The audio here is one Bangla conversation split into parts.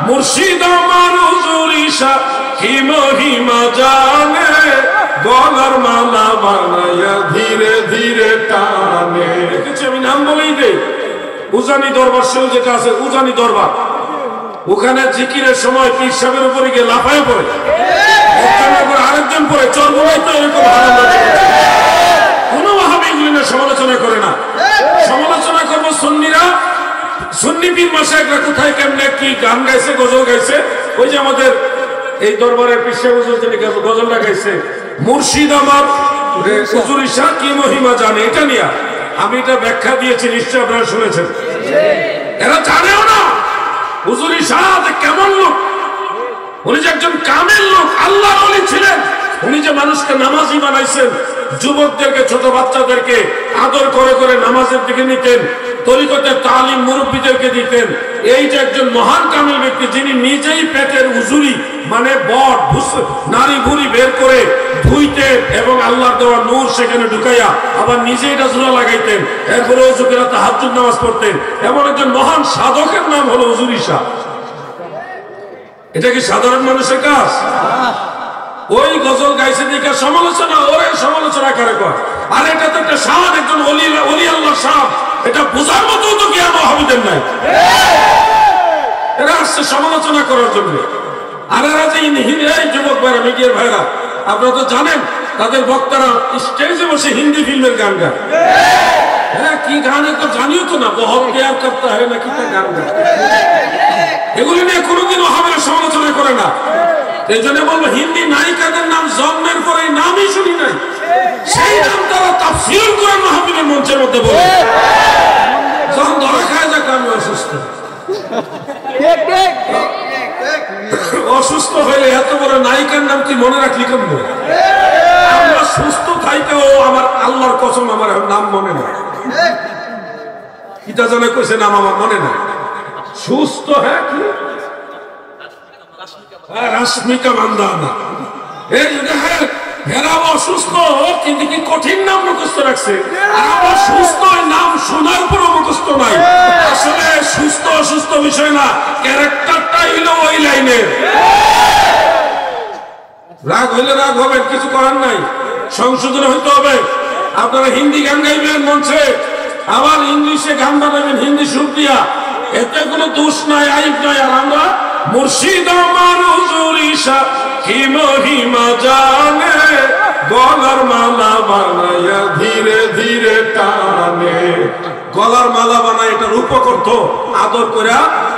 মুর্শিদ আমার হুজুর ঈশা কি মহিমা জানে, গলার মালা বানায়া ধীরে ধীরে টানে। দেখেছি আমি নাম বলেই দেই, উজানি দরবার সেও যেটা আছে উজানি দরবার, ওখানে জিকিরের সময় পীর সাহেবের উপরে গিয়ে লাফায় পড়ে, একজনের উপর আরেকজন পড়ে চরমুনাই তো এরকম হারাম লাগে। কোন ওয়াহাবি এগুলি না সমালোচনা করে না, সমালোচনা করবো সুন্নিরা, সুন্নি পীর মাশায়েখরা কোথায় কেমনে কি গান গাইছে, গজল গাইছে। ওই যে আমাদের এই দরবারের পীর সাহেব হুজুর যিনি গজলটা গাইছে, মুর্শিদ আমার হুজুর ঈশা কি মহিমা জানে, এটা নিয়ে আমি এটা ব্যাখ্যা দিয়েছি, নিশ্চয় আপনারা শুনেছেন। এরা জানেও না হুজুর ঈশা কেমন লোক, উনি যে একজন কামেল লোক, আল্লাহর ওলি ছিলেন। উনি যে মানুষকে নামাজি বানাইছেন, যুবকদেরকে ছোট বাচ্চাদেরকে আদর করে করে নামাজের দিকে নিতেন, তরিকতের তালিম মুরব্বীদেরকে দিতেন। এই যে একজন মহান কামেল ব্যক্তি, যিনি নিজেই পেটের উজুরি মানে বট নারী ভুড়ি বের করে ধুইতেন এবং আল্লাহর দেওয়া নূর সেখানে ঢুকাইয়া আবার নিজেই এটা জোড়া লাগাইতেন, এরপরে যুবকেরা তাহাজ্জুদ নামাজ পড়তেন। এমন একজন মহান সাধকের নাম হলো হুজুর ঈশা। এটা কি সাধারণ মানুষের কাজ? ওই গজল গাইছে দিকে সমালোচনা, ওরে সমালোচনা করে কর। আর এটা তো একটা সাদ, একজন ওলি আল্লাহ সাদ, এটা বোঝার মতো তো কি আমার হাবিদের নাই। এরা আসছে সমালোচনা করার জন্য। আর এরা যে এই যুবক ভাইরা, মিডিয়ার ভাইরা, আপনারা তো জানেন তাদের বক্তারা স্টেজে বসে হিন্দি ফিল্মের গান গায়। হ্যাঁ, কি গান তো জানিও তো না, বহুত প্যার করতে হয় না, কি গান গায়। এগুলি নিয়ে কোনোদিন ওয়াহাবিরা সমালোচনা করে না। এই জন্য বলবো, হিন্দি নায়িকাদের নাম জন্মের পরে নামই শুনি নাই, সেই নাম তারা তাফসীর কোরআন মাহফিলের মঞ্চের মধ্যে বলে। যখন ধরা খায় যাক আমি অসুস্থ, অসুস্থ হইলে এত বড় নায়িকার নাম তুই মনে রাখলি কেমন? আমরা সুস্থ থাইতেও আমার আল্লাহর কসম আমার নাম মনে নাই। কিতা জানে কইছে নাম আমার মনে নাই। সুস্থ হ্যাঁ কি রাশমিকা মান্দানা, এই এরা অসুস্থ কিন্তু কি কঠিন নাম মুখস্থ রাখছে, আর আমরা সুস্থ নাম শোনার পরও মুখস্থ নাই। আসলে সুস্থ অসুস্থ বিষয় না, ক্যারেক্টারটা হইলো ওই লাইনের। রাগ হইলে রাগ হবে, কিছু করার নাই, সংশোধন হইতে হবে। আপনারা হিন্দি গান গাইবেন মঞ্চে, আবার ইংলিশে গান বানাবেন হিন্দি সুর দিয়া, এতে কোনো দোষ নাই, আইব নাই। আর আমরা মুর্শিদ আমার হুজুর ঈশা কি মহিমা জানে, গলার মালা বানায়া ধীরে ধীরে টানে। গলার মালা বানায় এটা রূপ করত, আদর করে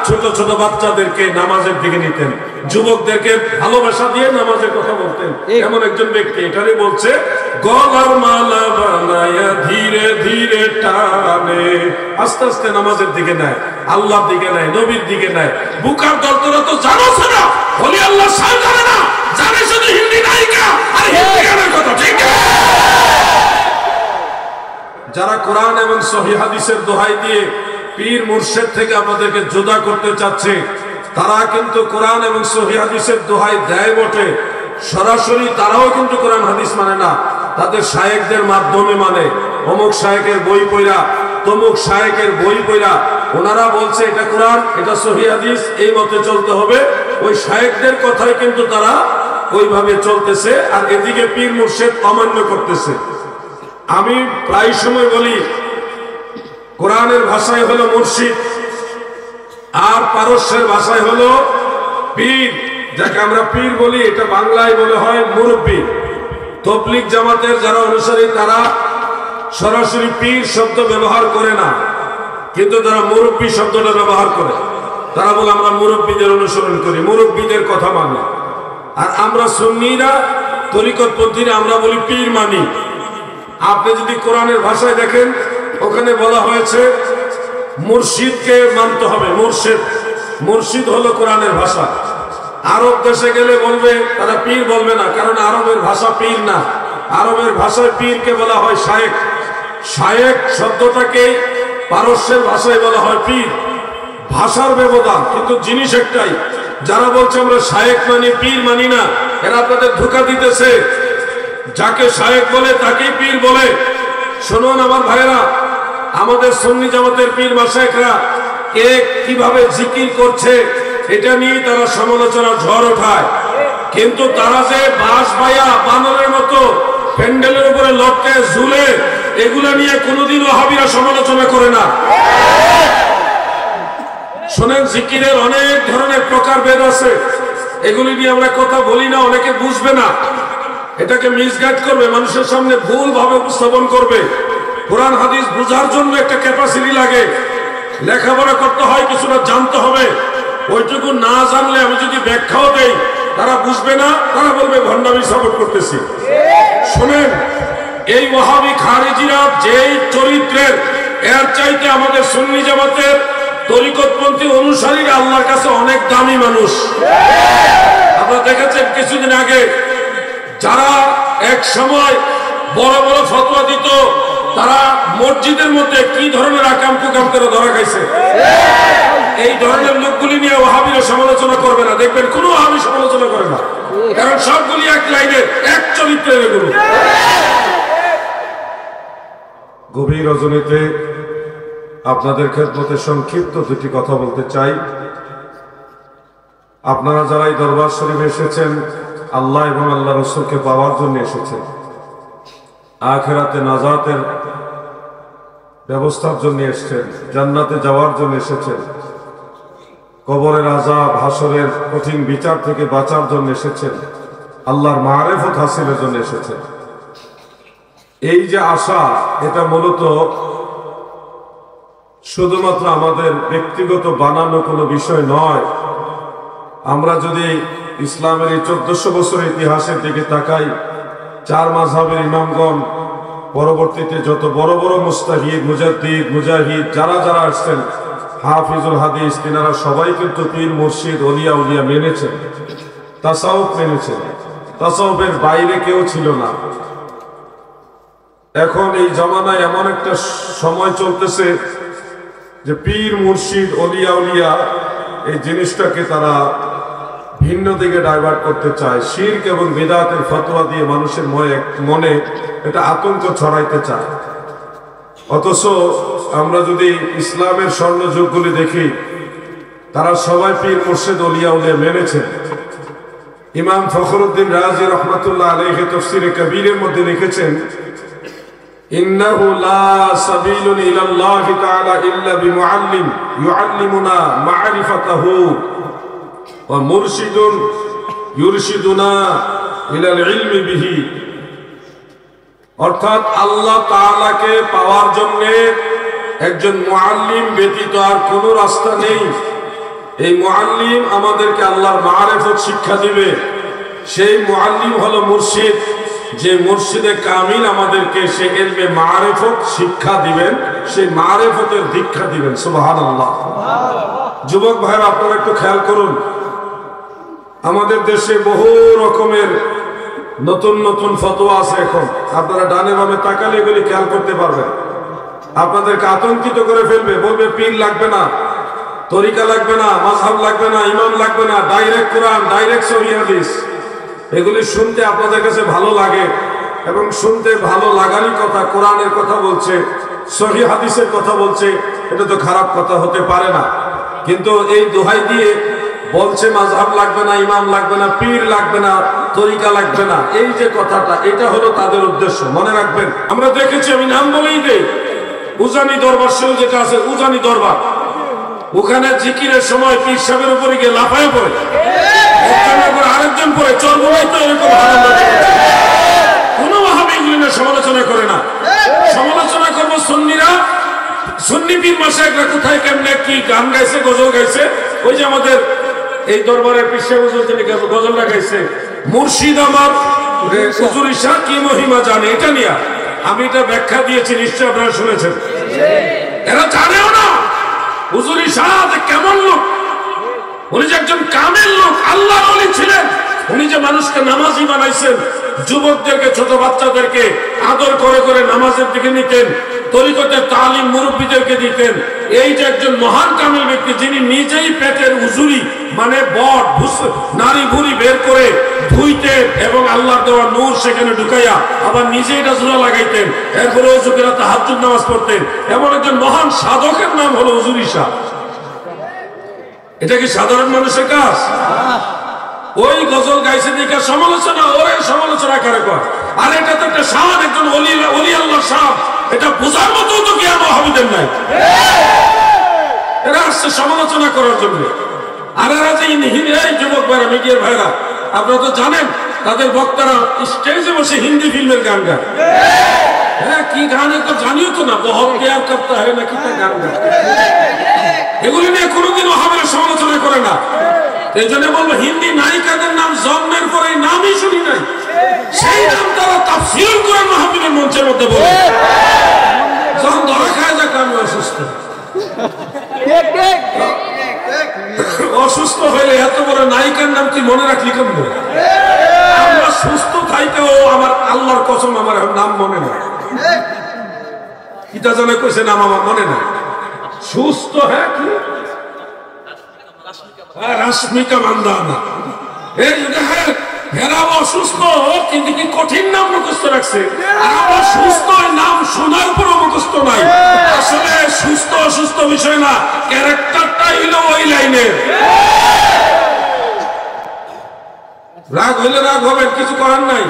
ছোট ছোট বাচ্চাদেরকে নামাজের দিকে নিতেন, যুবকদেরকে ভালোবাসা দিয়ে নামাজের কথা বলতেন। এমন একজন ব্যক্তি এটারই বলছে, গলার মালা বানায়া ধীরে ধীরে টানে। আস্তে আস্তে নামাজের দিকে নেয়, আল্লাহর দিকে নেয়, নবীর দিকে নেয়। বুকার দল তোরা তো জানো না, বলি আল্লাহ সাহেব জানে না, জানে শুধু হিন্দি নায়িকা আর হিন্দি গানের কথা। ঠিক যারা কোরআন এবং সহিহ হাদিসের দোহাই দিয়ে পীর মুর্শিদ থেকে আমাদেরকে জুদা করতে চাচ্ছে, তারা কিন্তু কোরআন এবং সহিহ হাদিসের দোহাই দেয় বটে, সরাসরি তারাও কিন্তু কোরআন হাদিস মানে না, তাদের শায়েখদের মাধ্যমে মানে। অমুক শায়েখের বই পড়া, তমুক শায়েখের বই পড়া ওনারা বলছে এটা কোরআন, এটা সহিহ হাদিস, এই মতে চলতে হবে। ওই শায়েখদের কথাই কিন্তু তারা ওইভাবে চলতেছে, আর এদিকে পীর মুর্শিদ অমান্য করতেছে। আমি প্রায় সময় বলি, কোরআনের ভাষায় হলো মুর্শিদ, আর পারস্যের ভাষায় হলো পীর। যাকে আমরা পীর বলি, এটা বাংলায় বলে হয় মুরব্বী। তবলিগ জামাতের যারা অনুসারী তারা সরাসরি পীর শব্দ ব্যবহার করে না, কিন্তু তারা মুরব্বী শব্দটা ব্যবহার করে। তারা বলে আমরা মুরব্বীদের অনুসরণ করি, মুরব্বীদের কথা মানি। আর আমরা সুন্নিরা, তরিকতপন্থীরা, আমরা বলি পীর মানি। আপনি যদি কোরআনের ভাষায় দেখেন, ওখানে বলা হয়েছে মুর্শিদকে মানতে হবে। মুর্শিদ, মুর্শিদ হলো কোরআনের ভাষা। আরব দেশে গেলে বলবে তারা পীর বলবে না, কারণ আরবের ভাষা পীর না। আরবের ভাষায় পীরকে বলা হয় শায়েখ। শায়েখ শব্দটাকে পারস্যের ভাষায় বলা হয় পীর। ভাষার ব্যবধান, কিন্তু জিনিস একটাই। যারা বলছে আমরা শায়েখ মানি, পীর মানি না, এরা আপনাদের ধোঁকা দিতেছে। যাকে শায়েখ বলে তাকেই পীর বলে। শুনুন আমার ভাইরা, আমাদের সুন্নি জামাতের পীর মাশায়েখরা কে কিভাবে জিকির করছে, এটা নিয়ে তারা সমালোচনা ঝড় ওঠায়। কিন্তু তারা যে বাঁশ বাইয়া বানরের মতো প্যান্ডেলের উপরে লটকায় ঝুলে, এগুলা নিয়ে কোনোদিন ওয়াহাবীরা সমালোচনা করে না। শোনেন, জিকিরের অনেক ধরনের প্রকারভেদ আছে, এগুলি নিয়ে আমরা কথা বলি না, অনেকে বুঝবে না, এটাকে মিসগাইড করবে, মানুষের সামনে ভুল ভাবে উপস্থাপন করবে। কোরআন হাদিস বোঝার জন্য একটা ক্যাপাসিটি লাগে, লেখাপড়া করতে হয়, কিছুটা জানতে হবে। ওইটুকু না জানলে আমি যদি ব্যাখ্যাও দেই, তারা বুঝবে না, তারা বলবে ভণ্ডামি সাপোর্ট করতেছি। শোনেন, এই ওয়াহাবি খারিজিরা যেই চরিত্রের, এর চাইতে আমাদের সুন্নি জামাতের তরিকতপন্থী অনুসারীরা আল্লাহর কাছে অনেক দামি মানুষ। আপনারা দেখেছেন কিছুদিন আগে যারা এক সময় বড় বড় ফতোয়া দিত, তারা মসজিদের মধ্যে কি ধরনের আকাম কুকাম করে ধরা খাইছে। এই ধরনের লোকগুলি নিয়ে ওয়াহাবীরা সমালোচনা করবে না, দেখবেন কোনো ওয়াহাবী সমালোচনা করে না, কারণ সবগুলি এক লাইনের, এক চরিত্রের এগুলো। গভীর রজনীতে আপনাদের খেদমতে সংক্ষিপ্ত দুটি কথা বলতে চাই। আপনারা যারা এই দরবার শরীফে এসেছেন, আল্লাহ এবং আল্লাহ রসুলকে পাওয়ার জন্য এসেছেন, আখিরাতে নাজাতের ব্যবস্থার জন্য এসেছেন, জান্নাতে যাওয়ার জন্য এসেছেন, কবরের আযাব হাসরের কঠিন বিচার থেকে বাঁচার জন্য এসেছেন, আল্লাহর মারিফত হাসিলের জন্য এসেছেন। এই যে আশা, এটা মূলত শুধুমাত্র আমাদের ব্যক্তিগত বানানো কোনো বিষয় নয়। আমরা যদি ইসলামের এই 1400 বছরের ইতিহাসের দিকে তাকাই, 4 মাযহাবের ইমামগণ, পরবর্তীতে যত বড় বড় মুস্তাহিদ, মুজাদ্দিদ, মুজাহিদ যারা যারা আসছেন, হাফিজুল হাদিস, তিনারা সবাই কিন্তু পীর মুর্শিদ ওলিয়া উলিয়া মেনেছেন, তাসাউফ মেনেছেন। তাসাউফের বাইরে কেউ ছিল না। এখন এই জামানায় এমন একটা সময় চলতেছে যে পীর মুর্শিদ ওলিয়া উলিয়া এই জিনিসটাকে তারা ভিন্ন দিকে ডাইভার্ট করতে চায়, শিরক এবং বিদআতের ফতোয়া দিয়ে মানুষের মনে এটা আতঙ্ক ছড়াইতে চায়। অথচ আমরা যদি ইসলামের স্বর্ণযুগগুলি দেখি, তারা সবাই পীর মুর্শিদ ওলিয়া উলিয়া মেনেছেন। ইমাম ফখরুদ্দিন রাজি রহমাতুল্লাহ আলাইহি তাফসীরে কবীরের মধ্যে লিখেছেন, ইন্নাহু লা সাবিলুন ইলাল্লাহি তাআলা ইল্লা বিমুআল্লিম ইউআল্লিমুনা মা'রিফাতাহু ওয়া মুরশিদুন ইউরশিদুনা ইলাল ইলমি বিহি। অর্থাৎ আল্লাহ তাআলাকে পাওয়ার জন্য একজন মুআল্লিম ব্যতীত আর কোনো রাস্তা নেই। এই মুআল্লিম আমাদেরকে আল্লাহর মারিফত শিক্ষা দিবে। সেই মুআল্লিম হলো মুর্শিদ, যে মুর্শিদে কামিল আমাদেরকে সে ইলমে মারিফত শিক্ষা দিবেন, সেই মারিফতের দীক্ষা দিবেন। সুবহানাল্লাহ। যুবক ভাইরা, আপনারা একটু খেয়াল করুন, আমাদের দেশে বহু রকমের নতুন নতুন ফতোয়া আছে। এখন আপনারা ডানে বামে তাকালে এগুলি খেয়াল করতে পারবেন। আপনাদেরকে আতঙ্কিত করে ফেলবে, বলবে পীর লাগবে না, তরিকা লাগবে না, মাযহাব লাগবে না, ইমাম লাগবে না, ডাইরেক্ট কোরআন, ডাইরেক্ট সহিহ হাদিস। এগুলি শুনতে আপনাদের কাছে ভালো লাগে এবং শুনতে ভালো লাগারই কথা। কোরআনের কথা বলছে, সহিহ হাদিসের কথা বলছে, এটা তো খারাপ কথা হতে পারে না। কিন্তু এই দোহাই দিয়ে বলছে মাযহাব লাগবে না, ইমাম লাগবে না, পীর লাগবে না, তরিকা লাগবে না, এই যে কথাটা, এটা হলো তাদের উদ্দেশ্য। মনে রাখবেন, আমরা দেখেছি, আমি নাম বলেই দেই, উজানি দরবার শরীফ যেটা আছে, উজানি দরবার, ওখানে জিকিরের সময় পীর সাহেবের উপরে গিয়ে লাফায় পড়ে, আরেকজন পড়ে চোর বলেই তো এরকম কোনো ওয়াহাবী এগুলি না সমালোচনা করে না। সমালোচনা করবো সুন্নিরা, সুন্নি পীর মাশায়েখরা কোথায় কেমনে কি গান গাইছে, গজল গাইছে। ওই যে আমাদের এই দরবারের পীর সাহেব হুজুর তিনি গজলটা গাইছে, মুর্শিদ আমার হুজুরি শাহ কি মহিমা জানে, এটা নিয়ে আমি এটা ব্যাখ্যা দিয়েছি, নিশ্চয় আপনারা শুনেছেন। এরা জানেও না হুজুরি শাহ কেমন লোক। উনি যে একজন কামেল লোক, আল্লাহর ওলি ছিলেন। উনি যে মানুষকে নামাজি বানাইছেন, যুবকদেরকে, ছোট বাচ্চাদেরকে আদর করে করে নামাজের দিকে নিতেন, তরিকতের তালিম মুরব্বীদেরকে দিতেন। এই যে একজন মহান কামেল ব্যক্তি, যিনি নিজেই পেটের উজুরি মানে বট নারী ভুড়ি বের করে ধুইতেন এবং আল্লাহর দেওয়া নূর সেখানে ঢুকাইয়া আবার নিজেই রাজুলা লাগাইতেন, এরপরে যুবকেরা তাহাজ্জুদ নামাজ পড়তেন। এমন একজন মহান সাধকের নাম হলো হুজুরি শাহ। এটা কি সাধারণ মানুষের কাজ? ওই গজল গাইছে দেখে সমালোচনা, ওরে সমালোচনা করে কয়। আর এটা তো একটা শান, একজন ওলি আল্লাহর শান, এটা বোঝার মতো তো জ্ঞান ওয়াহাবিদের নাই। এরা আসছে সমালোচনা করার জন্য। আর এরা যে এই যুবক ভাইরা, মিডিয়ার ভাইরা, আপনারা তো জানেন তাদের বক্তারা স্টেজে বসে হিন্দি ফিল্মের গান গায়। হ্যাঁ, কি গান তো জানিও তো না, বহুত প্যার করতে হয় না, কি গান গায়। এগুলি নিয়ে কোনোদিন ওয়াহাবিরা সমালোচনা করে না। এই জন্য বলবো, হিন্দি নায়িকাদের নাম জন্মের পরে নামই শুনি নাই, সেই নাম তারা তাফসীর কোরআন মাহফিলের মঞ্চের মধ্যে বলে। যখন ধরা খায় যাক আমি অসুস্থ, অসুস্থ হইলে এত বড় নায়িকার নাম কি মনে রাখলি কেমন? আমরা সুস্থ থাইতেও আমার আল্লাহর কসম আমার নাম মনে নাই। কিতা জানে কইছে নাম আমার মনে নাই। সুস্থ, হ্যাঁ কি রাশমিকা মান্দানা, এই দেখেন এরা অসুস্থ কিন্তু কি কঠিন নাম মুখস্থ রাখছে। আমার সুস্থ নাম শোনার পর মুখস্থ নাই। আসলে সুস্থ অসুস্থ বিষয় না, ক্যারেক্টারটা হইলো ওই লাইনের। রাগ হইলে রাগ হবে, কিছু করার নাই,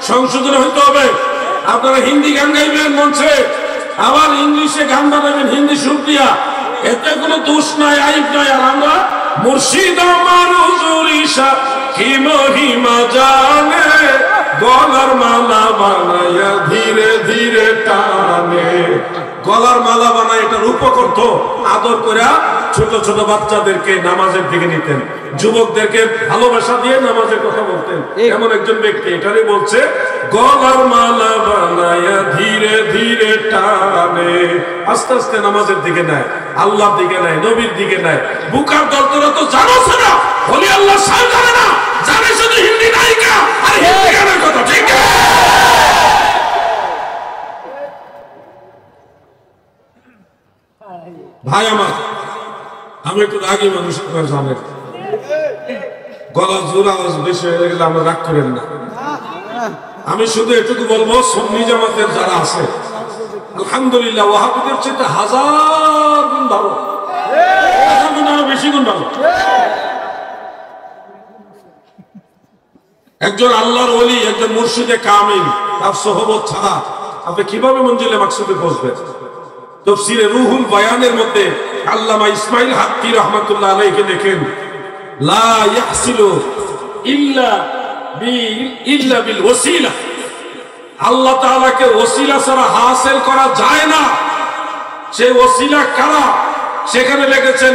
সংশোধন হইতে হবে। আপনারা হিন্দি গান গাইবেন মঞ্চে, আবার ইংলিশে গান বানাবেন হিন্দি সুর দিয়া, এতে কোনো দোষ নাই, আইব নাই। আর আমরা মুর্শিদ আমার হুজুর ঈশা কি মহিমা জানে, গলার মালা বানায়া ধীরে ধীরে টানে। গলার মালা বানায় এটার উপকর্ষ আদর করে ছোট ছোট বাচ্চাদেরকে নামাজের দিকে নিতেন, যুবকদেরকে ভালোবাসা দিয়ে নামাজের কথা বলতেন। এমন একজন ব্যক্তি এটারই বলছে, গলার মালা বানায়া ধীরে ধীরে টানে। আস্তে আস্তে নামাজের দিকে নেয়, আল্লাহর দিকে নেয়, নবীর দিকে নেয়। বুকার দল তোরা তো জানো না, বলি আল্লাহ সাল জানে না, জানে শুধু হিন্দি নায়িকা আর হিন্দি গানের কথা। ঠিক ভাই আমার, আমি একটু রাগী মানুষ, আপনারা জানেন। গলা জোর আওয়াজ বেশি হয়ে গেলে আমরা রাগ করেন না। আমি শুধু এটুকু বলবো, সুন্নি জামাতের যারা আছে আলহামদুলিল্লাহ ওয়াহাবিদের চেয়ে 1000 গুণ ভালো, 1000 গুণ আরো বেশি গুণ ভালো। একজন আল্লাহর ওলি, একজন মুর্শিদে কামিল, তার সোহবত ছাড়া আপনি কিভাবে মঞ্জিলে মাকসুদে পৌঁছবেন? তাফসীরে রুহুল বায়ানের মধ্যে আল্লামা ইসমাইল হাক্কি রাহমাতুল্লাহ আলাইহি দেখেন, লা ইয়াহসিলু ইল্লা বিল ওসিলা, আল্লাহ তাআলাকে ওসিলা ছাড়া হাসিল করা যায় না। সেই ওসিলা কারা? সেখানে লিখেছেন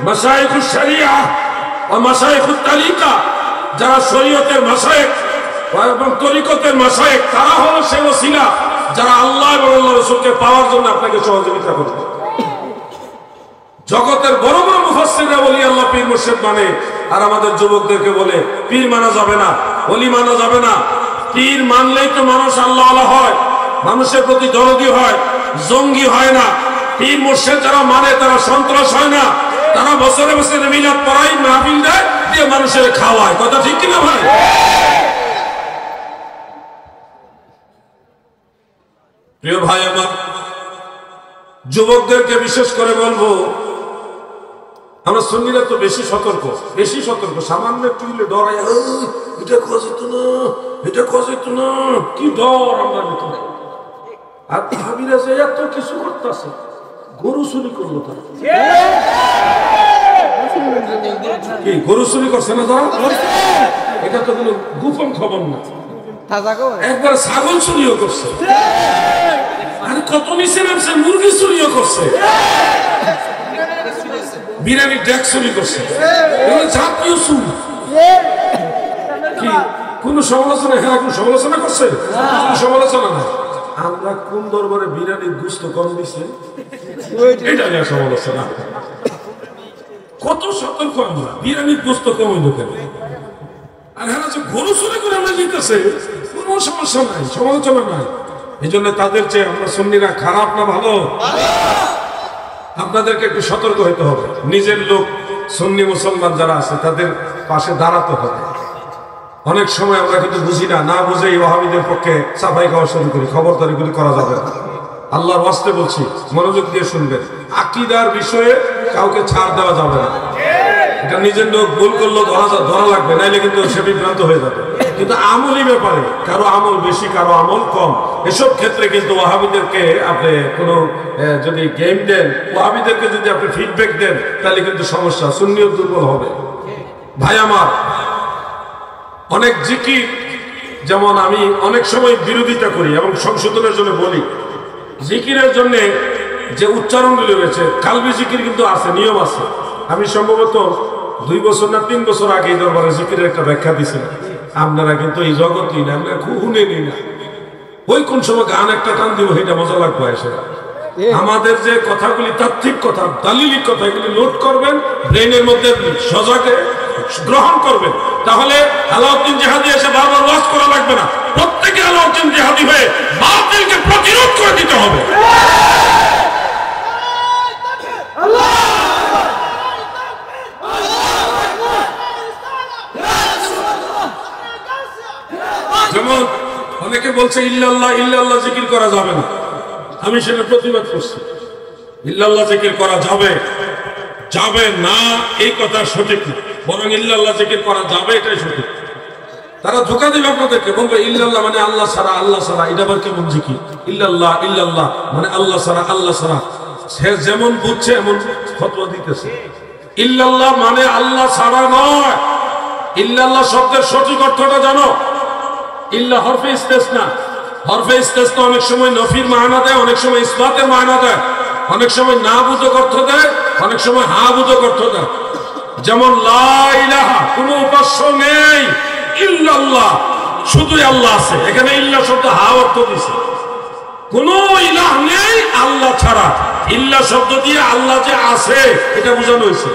মাশায়েখুশ শরিয়া ও মাশায়েখুত তারিকা, যারা শরীয়তের মাশায়েখ এবং তরিকতের মাশায়েখ, তারা হলো সেই ওসিলা যারা আল্লাহ এবং আল্লাহর রাসূলকে পাওয়ার জন্য আপনাকে সহযোগিতা করবে। জগতের বড় বড় মুফাসসিররা ওলি আল্লাহ পীর মুর্শিদ মানে, আর আমাদের যুবকদেরকে বলে পীর মানা যাবে না, ওলি মানা যাবে না। পীর মানলেই তো মানুষ আল্লাহ আল্লাহ হয়, মানুষের প্রতি দরদি হয়, জঙ্গি হয় না। পীর মুর্শিদ যারা মানে তারা সন্ত্রাস হয় না, তারা বছরে বছরে মিলাদ পড়ায়, মাহফিল দেয়, দিয়ে মানুষের খাওয়ায়। কথা ঠিক কিনা ভাই? প্রিয় ভাই আমার, যুবকদেরকে বিশেষ করে বলবো, আমরা সুন্নিরা তো বেশি সতর্ক, সামান্য একটু হলে ডরাই, এটা কজিত না, এটা কজিত না, কি ডর আমার ভিতরে। আর ভাবিরা যে এত কিছু করতেছে, গরু চুরি করলো তারা, কি গরু চুরি করছে না তারা? এটা তো কোনো গোপন খবর না, একবার ছাগল চুরিও করছে, আর কত নিচে নামছে, মুরগি চুরিও করছে, বিরিয়ানি ডেক চুরি করছে। এগুলো জাতীয় চুরি। কি কোন সমালোচনা? হ্যাঁ, কোন সমালোচনা করছে? সমালোচনা না। আমরা কোন দরবারে বিরিয়ানির গুস্ত কম দিছে, এটা নিয়ে সমালোচনা। কত সতর্ক আমরা, বিরিয়ানির গুস্ত কম হইল কেন? আর হ্যাঁ, গরু চুরি করে আমরা জিতেছে, কোন সমস্যা নাই, সমালোচনা নাই। এই জন্য তাদের চেয়ে আমরা সুন্নিরা খারাপ না ভালো? আপনাদেরকে একটু সতর্ক হতে হবে। নিজের লোক সুন্নি মুসলমান যারা আছে তাদের পাশে দাঁড়াতে হবে। অনেক সময় আমরা কিন্তু বুঝি না, না বুঝেই ওয়াহাবিদের পক্ষে সাফাই খাওয়া শুরু করি। খবরদারি করা যাবে না, আল্লাহর ওয়াস্তে বলছি, মনোযোগ দিয়ে শুনবেন। আকীদার বিষয়ে কাউকে ছাড় দেওয়া যাবে না। এটা নিজের লোক ভুল করলো ধরা লাগবে, নাইলে কিন্তু সে বিভ্রান্ত হয়ে যাবে। কিন্তু আমলি ব্যাপারে কারো আমল বেশি কারো আমল কম, এসব ক্ষেত্রে কিন্তু ওয়াহাবিদেরকে আপনি কোনো যদি গেম দেন, ওয়াহাবিদেরকে যদি আপনি ফিডব্যাক দেন, তাহলে কিন্তু সমস্যা, সুন্নিও দুর্বল হবে। ভাই আমার, অনেক জিকির যেমন আমি অনেক সময় বিরোধিতা করি এবং সংশোধনের জন্য বলি, জিকিরের জন্য যে উচ্চারণগুলি রয়েছে, কালবি জিকির কিন্তু আছে, নিয়ম আছে। আমি সম্ভবত 2 বছর না 3 বছর আগে এই দরবারে জিকিরের একটা ব্যাখ্যা দিছিলাম। আপনারা কিন্তু এই জগৎই না, আমরা শুনেনি না। ওই কোন সময় গান একটা টান দিব, এটা মজা লাগবে এসে। আমাদের যে কথাগুলি তাত্ত্বিক কথা, দালিলিক কথা, এগুলি নোট করবেন, ব্রেনের মধ্যে সজাগে গ্রহণ করবেন। তাহলে আলাউদ্দিন জিহাদি এসে বারবার ওয়াজ করা লাগবে না। প্রত্যেকে আলাউদ্দিন জিহাদি হয়ে বাতিলকে প্রতিরোধ করে দিতে হবে। যেমন অনেকে বলছে ইল্লাল্লাহ ইল্লাল্লাহ জিকির করা যাবে না, আমি সেটা প্রতিবাদ করছি। ইল্লাল্লাহ জিকির করা যাবে যাবে না এই কথা সঠিক না, বরং ইল্লাল্লাহ জিকির করা যাবে এটাই সঠিক। তারা ধোঁকা দিবে আপনাদেরকে, বলবে ইল্লাল্লাহ মানে আল্লাহ ছাড়া, আল্লাহ ছাড়া। এটা আবার কেমন জিকির? ইল্লাল্লাহ ইল্লাল্লাহ মানে আল্লাহ ছাড়া, আল্লাহ ছাড়া। সে যেমন বুঝছে এমন ফতোয়া দিতেছে। ইল্লাল্লাহ মানে আল্লাহ ছাড়া নয়। ইল্লাল্লাহ শব্দের সঠিক অর্থটা জানো? ইল্লা হরফে ইস্তেসনা। হরফে ইস্তেসনা অনেক সময় নফির মানা দেয়, অনেক সময় ইসবাতের মানা দেয়, অনেক সময় না বুঝক অর্থ দেয়, অনেক সময় হা বুঝক অর্থ দেয়। যেমন লা ইলাহা, কোনো উপাস্য নেই, ইল্লাল্লাহ শুধুই আল্লাহ আছে। এখানে ইল্লা শব্দ হা অর্থ দিছে, কোনো ইলাহ নেই আল্লাহ ছাড়া। ইল্লা শব্দ দিয়ে আল্লাহ যে আছে এটা বোঝানো হয়েছে।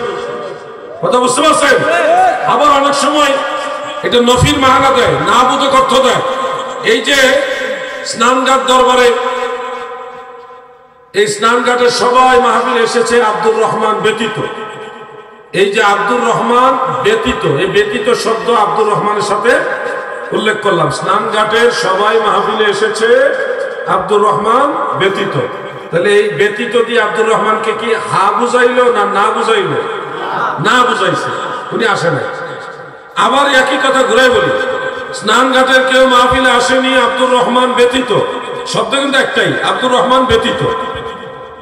কথা বুঝতে পারছেন? আবার অনেক সময় এটা নফির মাহানা দেয়, না বুঝক অর্থ দেয়। এই যে স্নানঘাট দরবারে, এই স্নানঘাটের সবাই মাহফিলে এসেছে আব্দুর রহমান ব্যতীত। এই যে আব্দুর রহমান ব্যতীত, এই ব্যতীত শব্দ আব্দুর রহমানের সাথে উল্লেখ করলাম। স্নানঘাটের সবাই মাহফিলে এসেছে আব্দুর রহমান ব্যতীত। তাহলে এই ব্যতীত দিয়ে আব্দুর রহমানকে কি হা বুঝাইলো না না বুঝাইলো? না বুঝাইছে, উনি আসে নাই। আবার একই কথা ঘুরাই বলি, স্নানঘাটের কেউ মাহফিলে আসেনি আব্দুর রহমান ব্যতীত, শব্দ কিন্তু একটাই, আব্দুর রহমান ব্যতীত।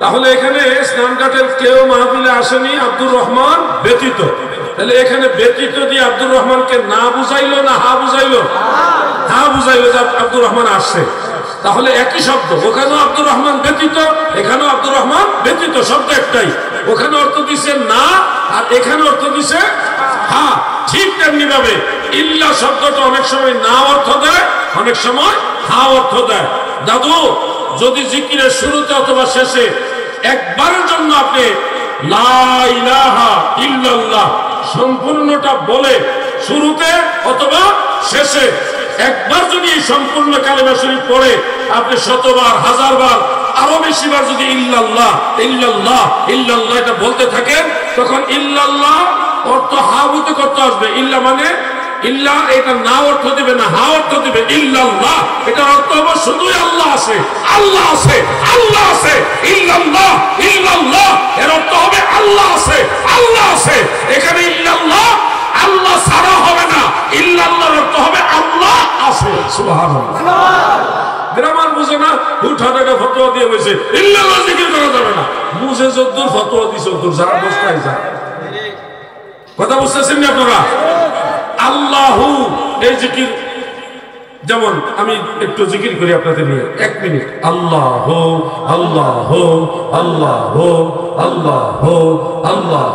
তাহলে এখানে স্নানঘাটের কেউ মাহফিলে আসেনি আব্দুর রহমান ব্যতীত, তাহলে এখানে ব্যতীত দিয়ে আব্দুর রহমানকে না বুঝাইলো না হা বুঝাইলো? হা বুঝাইলো যে আব্দুর রহমান আসছে। তাহলে একই শব্দ, ওখানেও আব্দুর রহমান ব্যতীত, এখানেও আব্দুর রহমান ব্যতীত, শব্দ একটাই। ওখানে অর্থ দিছে না আর এখানে অর্থ দিছে হা। ঠিক তেমনি ভাবে ইল্লা শব্দটা অনেক সময় না অর্থ দেয়, অনেক সময় হা অর্থ দেয়। দাদু, যদি জিকিরের শুরুতে অথবা শেষে একবারের জন্য আপনি লা ইলাহা ইল্লাল্লাহ সম্পূর্ণটা বলে শুরুতে অথবা শেষে একবার যদি এই সম্পূর্ণ কালেমা শরীফ পড়ে আপনি 100বার 1000বার আরো বেশিবার যদি ইল্লাল্লাহ ইল্লাল্লাহ ইল্লাল্লাহ এটা বলতে থাকেন, তখন ইল্লাল্লাহ অর্থ হা বুঝতে করতে আসবে। ইল্লা মানে ইল্লা, এটা না অর্থ দিবে না হা অর্থ দিবে। ইল্লাল্লাহ এটার অর্থ হবে শুধুই আল্লাহ আছে, আল্লাহ আছে, আল্লাহ আছে। ইল্লাল্লাহ ইল্লাল্লাহ এর অর্থ হবে আল্লাহ আছে, আল্লাহ আছে। এখানে ইল্লাল্লাহ আল্লাহ ছাড়া হবে না, ইল্লাল্লাহর অর্থ হবে আল্লাহ আছে। সুবহানাল্লাহ। গ্রামার বুঝে না, হুঠাটাকে ফতোয়া দিয়ে বসে ইল্লাল্লাহ জিকির করা যাবে না। বুঝে যদ্দুর ফতোয়া দিছে যদ্দুর, যারা বসতাই যায়। কথা বুঝতেছেন না আপনারা? আল্লাহু এই জিকির, যেমন আমি একটু জিকির করি আপনাদের নিয়ে 1 মিনিট। আল্লাহ আল্লাহ আল্লাহ আল্লাহ আল্লাহ।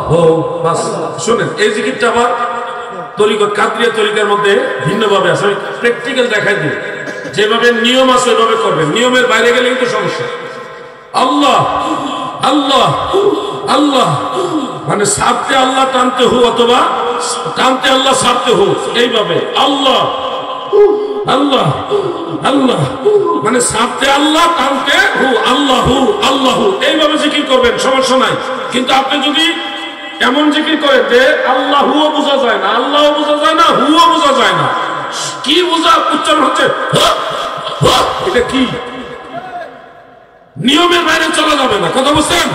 বাস শুনেন, এই জিকিরটা আবার তরিকত কাদরিয়া তরিকার মধ্যে ভিন্নভাবে আছে। আমি প্র্যাকটিক্যাল দেখাই দিই, যেভাবে নিয়ম আছে ওইভাবে করবেন, নিয়মের বাইরে গেলে কিন্তু সমস্যা। আল্লাহ আল্লাহ আল্লাহ মানে সারতে আল্লাহ টানতে হু, অথবা টানতে আল্লাহ সারতে হু, এইভাবে আল্লাহ আল্লাহ আল্লাহ মানে সারতে আল্লাহ টানতে হু, আল্লাহু আল্লাহু, এইভাবে জিকির করবেন, সমস্যা নাই। কিন্তু আপনি যদি এমন জিকির করেন যে আল্লাহুও বোঝা যায় না, আল্লাহও বোঝা যায় না, হুও বোঝা যায় না, কি বোঝা উচ্চারণ হচ্ছে, এটা কি? নিয়মের বাইরে চলা যাবে না। কথা বুঝছেন?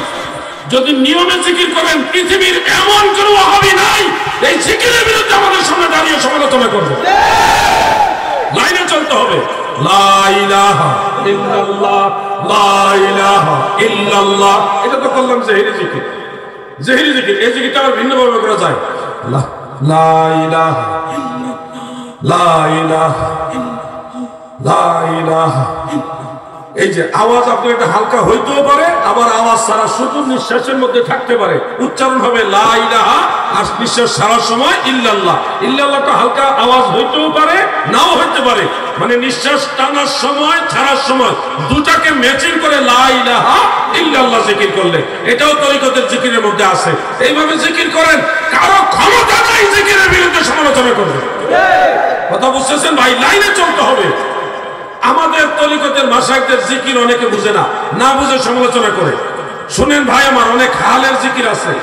যদি নিয়মে জিকির করেন, পৃথিবীর এমন কোনো ওয়াহাবি নাই এই জিকিরের বিরুদ্ধে আমাদের সামনে দাঁড়িয়ে সমালোচনা করবে। লাইনে চলতে হবে। লা ইলাহা ইল্লাল্লাহ, লা ইলাহা ইল্লাল্লাহ, এটা তো করলাম জেহেরি জিকির। জেহেরি জিকির, এই জিকিরটা আবার ভিন্নভাবে করা যায়। লা ইলাহা ইল্লাল্লাহ, লা ইলাহা ইল্লাল্লাহ, লা ইলাহা। এই যে আওয়াজ আপনার একটা হালকা হইতেও পারে, আবার আওয়াজ সারা শুধু নিঃশ্বাসের মধ্যে থাকতে পারে। উচ্চারণ হবে লা ইলাহা, আর নিঃশ্বাস সারার সময় ইল্লাল্লাহ। ইল্লাল্লাহটা হালকা আওয়াজ হইতেও পারে, নাও হইতে পারে, মানে নিঃশ্বাস টানার সময় ছাড়ার সময় দুটাকে ম্যাচিং করে লা ইলাহা ইল্লাল্লাহ জিকির করলে, এটাও তরিকতের জিকিরের মধ্যে আছে। এইভাবে জিকির করেন, কারো ক্ষমতা নাই জিকিরের বিরুদ্ধে সমালোচনা করবে। কথা বুঝতেছেন ভাই? লাইনে চলতে হবে। আমাদের তরিকতের মাশায়েখদের জিকির অনেকে বুঝে না, না বুঝে সমালোচনা করে। শুনেন ভাই আমার, অনেক হালের জিকির আছে,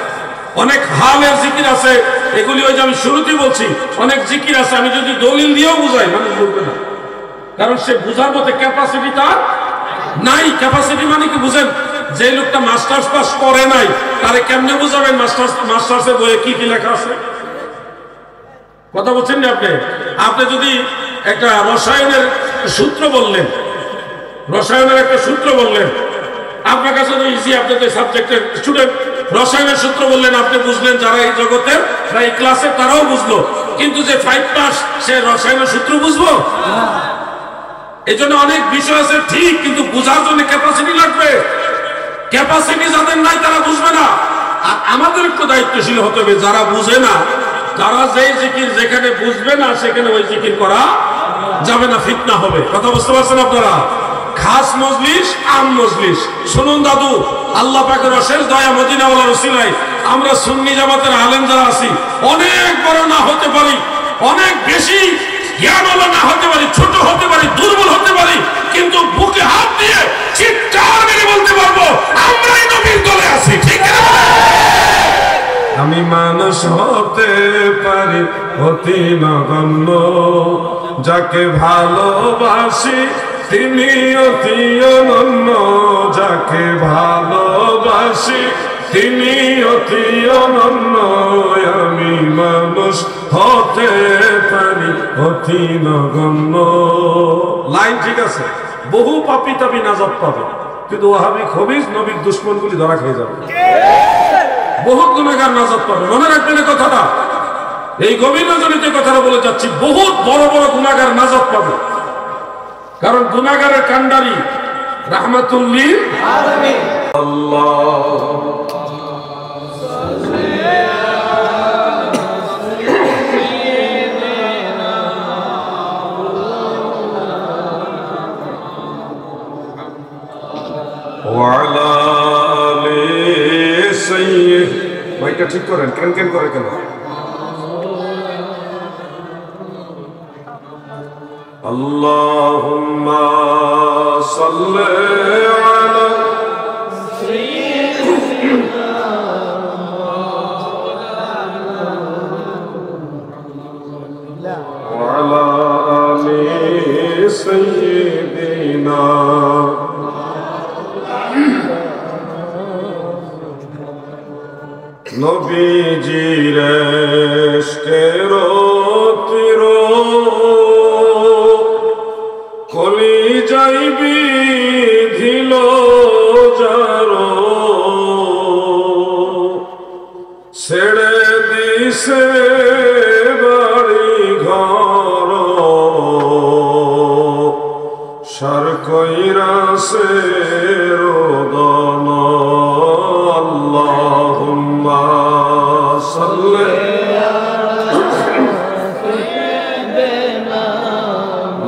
অনেক হালের জিকির আছে। এগুলি ওই যে আমি শুরুতেই বলছি, অনেক জিকির আছে আমি যদি দলিল দিয়েও বুঝাই মানুষ বুঝবে না, কারণ সে বুঝার মতো ক্যাপাসিটি তার নাই। ক্যাপাসিটি মানে কি বুঝেন? যে লোকটা মাস্টার্স পাস করে নাই তারে কেমনে বুঝাবেন মাস্টার্সের বইয়ে কি কি লেখা আছে? কথা বলছেন না আপনি? আপনি যদি একটা রসায়নের সূত্র বললেন, রসায়নের একটা সূত্র বললেন, আপনার কাছে তো ইজি, আপনি তো সাবজেক্টের স্টুডেন্ট, রসায়নের সূত্র বললেন, আপনি বুঝলেন, যারা এই জগতের এই ক্লাসে তারাও বুঝলো, কিন্তু যে 5 পাস সে রসায়নের সূত্র বুঝবো? এই জন্য অনেক বিষয় আছে ঠিক, কিন্তু বুঝার জন্য ক্যাপাসিটি লাগবে। ক্যাপাসিটি যাদের নাই তারা বুঝবে না। আর আমাদের একটু দায়িত্বশীল হতে হবে, যারা বুঝে না, তারা যেই জিকির যেখানে বুঝবে না সেখানে ওই জিকির করা যাবে না, ফিতনা হবে। কথা বুঝতে পারছেন আপনারা? খাস মজলিস, আম মজলিস। শুনুন দাদু, আল্লাহ পাকের অশেষ দয়া, মদিনাওয়ালার ওসিলায় আমরা সুন্নি জামাতের আলেম যারা আছি, অনেক বড় না হতে পারি, অনেক বেশি জ্ঞানওয়ালা না হতে পারি, ছোট হতে পারি, দুর্বল হতে পারি, কিন্তু বুকে হাত দিয়ে চিৎকার মেরে বলতে পারবো আমরাই নবীর দলে আছি। ঠিক না? আমি মানুষ হতে পারি অতি নগণ্য, যাকে ভালোবাসি তিনি অতি অনন্য, যাকে ভালোবাসি তিনি অতি অনন্য। আমি মানুষ হতে পারি অতি নগণ্য। লাইন ঠিক আছে, বহু পাপী তাপী নাজাত পাবে, কিন্তু ওয়াহাবি খবিজ নবীর দুশমনগুলি ধরা খেয়ে যাবে। বহুত গুনাহগার নাজাত পাবে। মনে রাখবেন এই কথাটা, এই গভীর রজনীতে কথাটা বলে যাচ্ছি, বহুত বড় বড় গুনাহগার নাজাত পাবে, কারণ গুনাহগারের কান্ডারি রাহমাতুল লিল আলামিন। আল্লাহ ওয়ালা আলি সাইয়্যিদ। মাইকটা ঠিক করেন, কেন কেন করে কেন? আল্লাহুম্মা সাল্লি আলা সাইয়্যিদিনা ওয়া আলা আলি সাইয়্যিদিনা। নবীজির ইশকের তীর কলিজায় বিধিল যারো, ছেড়ে দিছে বাড়ি ঘর, সার কইরাছে রোদন। আল্লাহুম্মা সাল্লি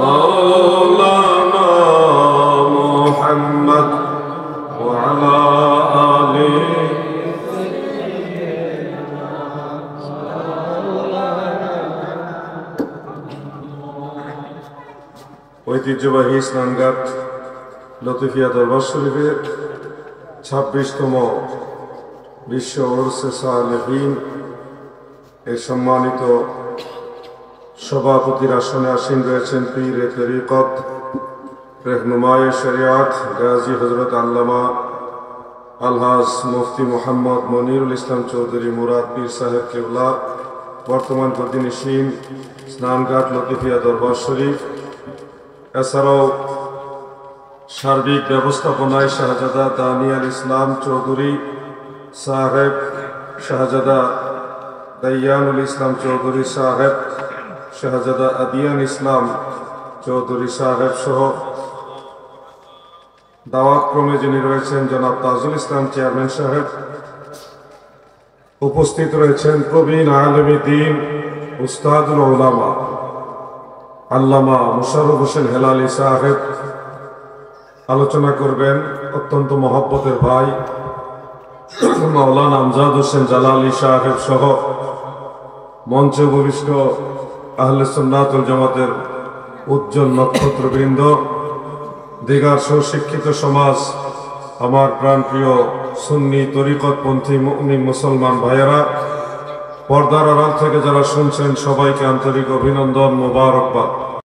মাওলানা মুহাম্মদ ওয়া আলা আলি। ঐতিহ্যবাহী স্নানঘাট লতিফিয়া দরবার শরীফের 26তম বিশ্ব ওরসে সালেহীন এর সম্মানিত সভাপতির আসনে আসীন রয়েছেন পীরে তরিকত, রেহনুমায়ে শরিয়াত গাজী হযরত আল্লামা আলহাজ মুফতি মোহাম্মদ মনিরুল ইসলাম চৌধুরী মুরাদ পীর সাহেব কেবলা, বর্তমান প্রতিনিশীন স্নানঘাট লতিফিয়া দরবার শরীফ, এছাড়াও সার্বিক ব্যবস্থাপনায় শাহজাদা দানিয়াল ইসলাম চৌধুরী সাহেব, শাহজাদা দাইয়ানুল ইসলাম চৌধুরী সাহেব, শাহজাদা আদিয়ান ইসলাম চৌধুরী সাহেব সহ দাওয়াত ক্রমে যিনি রয়েছেন জনাব তাজুল ইসলাম চেয়ারম্যান সাহেব, উপস্থিত রয়েছেন প্রবীণ আলেমে দ্বীন উস্তাদুল উলামা আল্লামা মুশাররফ হোসেন হেলালি সাহেব। আলোচনা করবেন অত্যন্ত মহব্বতের ভাই মাওলানা আমজাদ হোসেন জালালি সাহেব সহ মঞ্চে উপবিষ্ট আহলে সুন্নাত ওয়াল জামাতের উজ্জ্বল নক্ষত্রবৃন্দ, দিগার সুশিক্ষিত সমাজ, আমার প্রাণপ্রিয় সুন্নি তরিকতপন্থী মুমিন মুসলমান ভাইয়েরা, পর্দার আড়াল থেকে যারা শুনছেন সবাইকে আন্তরিক অভিনন্দন, মোবারকবাদ।